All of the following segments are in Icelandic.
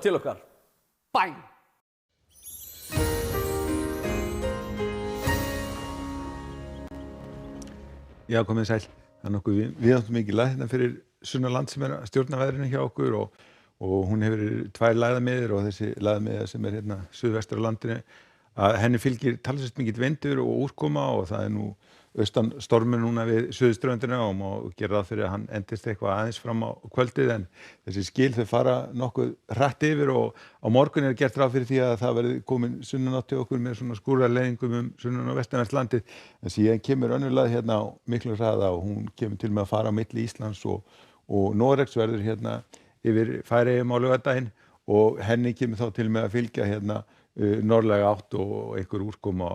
til okkar. Bang! Já, komið sæl. Það nokkuð viðátt mikið hérna fyrir Sunnaland sem að stjórna veðrinu hjá okkur og hún hefur 2 lægðamiðir og þessi lægðamiða sem hérna suðvestur á landinu að henni fylgir talsvert mikill vindur og úrkoma og það nú austan stormur núna við suðurströndina og má gera ráð fyrir að hann endist eitthvað aðeins fram á kvöldið en þessi skil þau fara nokkuð hratt yfir og á morgun gert ráð fyrir því að það verði komin sunnanátt til okkur með svona skúraleiðingum sunnan- og vestanvert landið en síðan kemur önnur lægð hérna á miklum hraða og hún kemur til með að fara á milli Íslands og Noregs verður hérna yfir Færeyjum á laugardaginn og henni kemur þá til með að fylgja hérna norðlæga átt og einhver úrkoma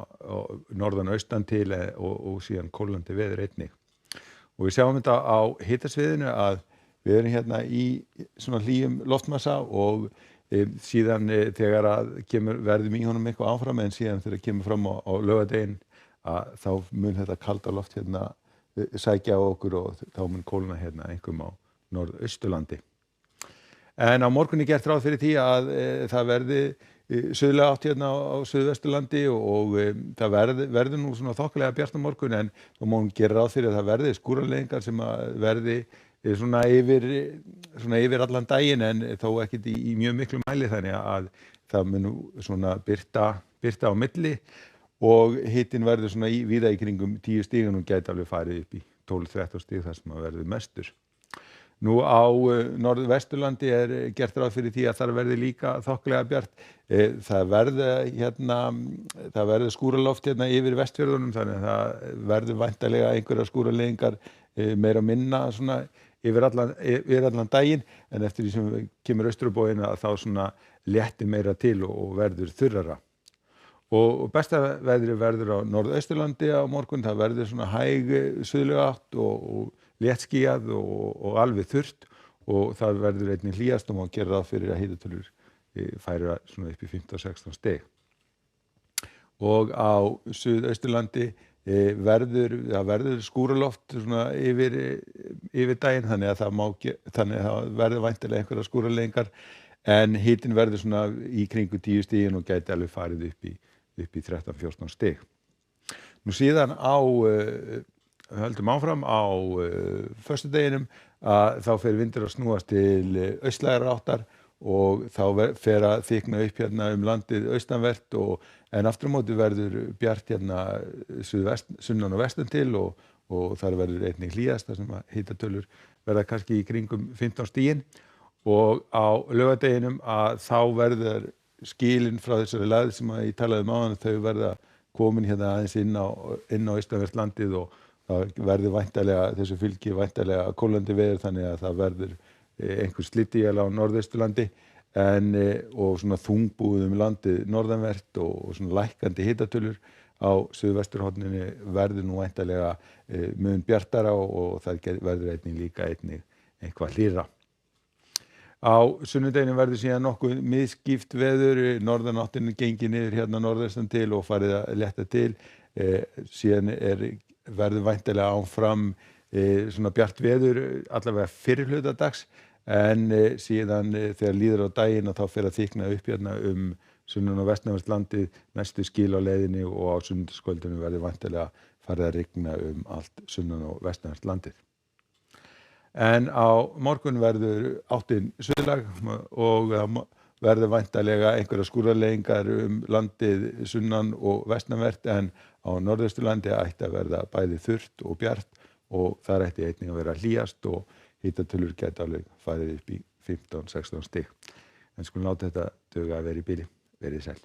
norðan austan til og síðan kólnandi veður einnig. Og við sjáum þetta á hitasviðinu að við erum hérna í svona hlýjum loftmassa og síðan þegar að verðum í honum eitthvað áfram en síðan þegar kemur fram á laugardaginn að þá mun þetta kalda loft hérna sækja á okkur og þá mun kólna hérna einhverjum á norðausturlandi. En á morgun gert ráð fyrir því að það verði suðlæga átt hérna á suðvesturlandi og það verður nú svona þokkalega bjart á morgun en þá má hún gera ráð fyrir að það verði skúraleiðingar sem að verði svona yfir allan daginn en þó ekkert í mjög miklu mæli þannig að það mun svona birta á milli og hitinn verður svona víða í kringum 10 stig og gæti alveg farið upp í 12-13 stig þar sem að verður mestur. Nú á norðvesturlandi gert ráð fyrir því að þar verði líka þokkalega bjart. Það verður skúraloft hérna yfir Vestfjörðunum þannig að það verður væntanlega einhverjar skúraleiðingar meira og minna svona yfir allan daginn en eftir því sem kemur austur á bóginn að þá svona léttir meira til og verður þurrara. Og besta veðrið verður á norðausturlandi á morgun, það verður svona hæg suðlæga átt og léttskýjað og alveg þurrt og það verður einnig hlýjast og má gera ráð fyrir að hitatölur færa svona upp í 15-16 stig. Og á suðausturlandi verður skúraloft svona yfir daginn þannig að það verður væntanlega einhverjar skúraleiðingar en hitinn verður svona í kringum 10 stigin og gæti alveg farið upp í 13-14 stig. Nú síðan höldum áfram á föstudeginum að þá fer vindur að snúast til austlægrar áttar og þá fer að þykna upp hérna landið austanvert en aftur á móti verður bjart hérna sunnan og vestan til og þar verður einnig hlýjast þar sem að hitatölur verða kannski í kringum 15 stigin og á laugardeginum að þá verður skilin frá þessari lægð sem að ég talaði áðan þau verða komin hérna aðeins inn á austanvert landið og það verður væntanlega þessu fylgi væntanlega kólnandi veður þannig að það verður einhver slydduél á norðausturlandi og svona þungbúið landið norðanvert og svona lækkandi hitatölur á suðvesturhorninu verður nú væntanlega mun bjartara og það verður einnig eitthvað hlýrra. Á sunnudeginum verður síðan nokkuð misskipt veður, norðanáttin gengið niður hérna norðaustan til og farið að létta til, síðan verður væntanlega áfram svona bjart veður allavega fyrir hluta dags en síðan þegar líður á daginn þá fer að þykna upp hérna sunnan- og vestanvert landið næstu skil á leiðinni og á sunnudagskvöldinu verður væntanlega farið að rigna allt sunnan- og vestanvert landið. En á morgun verður áttin suðlæg og verður væntanlega einhverjar skúraleiðingar landið sunnan- og vestanvert en á norðausturlandi ætti að verða bæði þurrt og bjart og þar ætti einnig að vera hlýjast og hitatölur gæti alveg farið upp í 15-16 stig. En skulum láta þetta duga að vera í bili. Verið sæl.